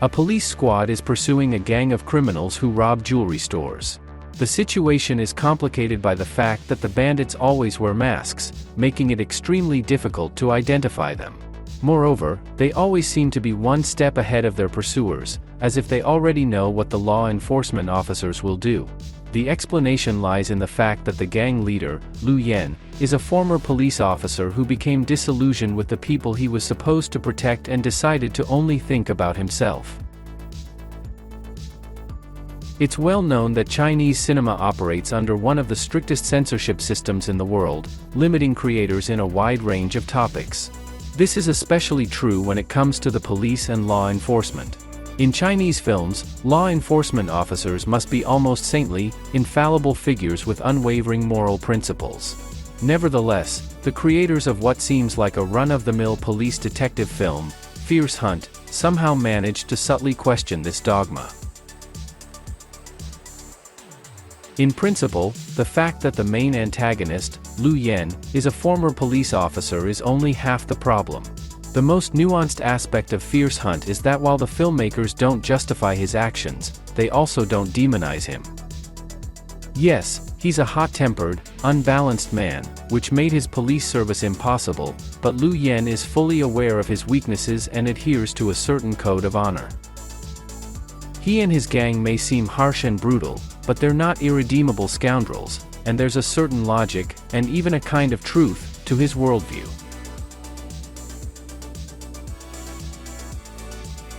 A police squad is pursuing a gang of criminals who rob jewelry stores. The situation is complicated by the fact that the bandits always wear masks, making it extremely difficult to identify them. Moreover, they always seem to be one step ahead of their pursuers, as if they already know what the law enforcement officers will do. The explanation lies in the fact that the gang leader, Lu Yan, is a former police officer who became disillusioned with the people he was supposed to protect and decided to only think about himself. It's well known that Chinese cinema operates under one of the strictest censorship systems in the world, limiting creators in a wide range of topics. This is especially true when it comes to the police and law enforcement. In Chinese films, law enforcement officers must be almost saintly, infallible figures with unwavering moral principles. Nevertheless, the creators of what seems like a run-of-the-mill police detective film, Fierce Hunt, somehow managed to subtly question this dogma. In principle, the fact that the main antagonist, Lu Yan, is a former police officer is only half the problem. The most nuanced aspect of Fierce Hunt is that while the filmmakers don't justify his actions, they also don't demonize him. Yes, he's a hot-tempered, unbalanced man, which made his police service impossible, but Lu Yan is fully aware of his weaknesses and adheres to a certain code of honor. He and his gang may seem harsh and brutal, but they're not irredeemable scoundrels, and there's a certain logic, and even a kind of truth, to his worldview.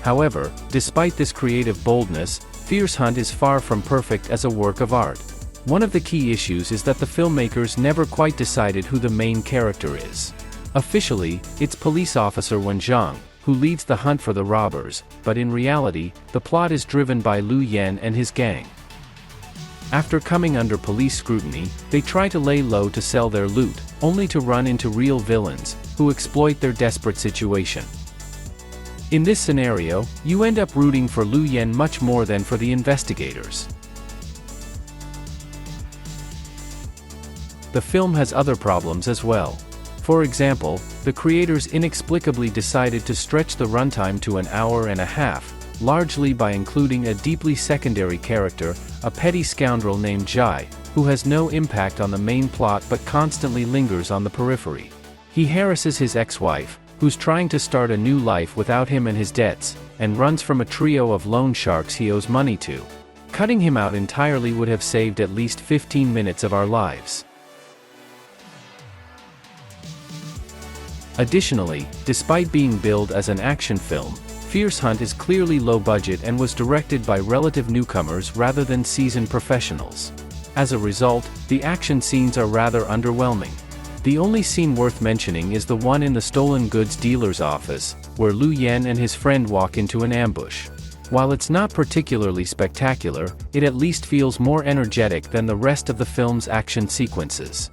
However, despite this creative boldness, Fierce Hunt is far from perfect as a work of art. One of the key issues is that the filmmakers never quite decided who the main character is. Officially, it's police officer Zhang, who leads the hunt for the robbers, but in reality, the plot is driven by Lu Yan and his gang. After coming under police scrutiny, they try to lay low to sell their loot, only to run into real villains, who exploit their desperate situation. In this scenario, you end up rooting for Lu Yan much more than for the investigators. The film has other problems as well. For example, the creators inexplicably decided to stretch the runtime to an hour and a half, largely by including a deeply secondary character, a petty scoundrel named Zhao, who has no impact on the main plot but constantly lingers on the periphery. He harasses his ex-wife, who's trying to start a new life without him and his debts, and runs from a trio of loan sharks he owes money to. Cutting him out entirely would have saved at least 15 minutes of our lives. Additionally, despite being billed as an action film, Fierce Hunt is clearly low budget and was directed by relative newcomers rather than seasoned professionals. As a result, the action scenes are rather underwhelming. The only scene worth mentioning is the one in the stolen goods dealer's office, where Lu Yan and his friend walk into an ambush. While it's not particularly spectacular, it at least feels more energetic than the rest of the film's action sequences.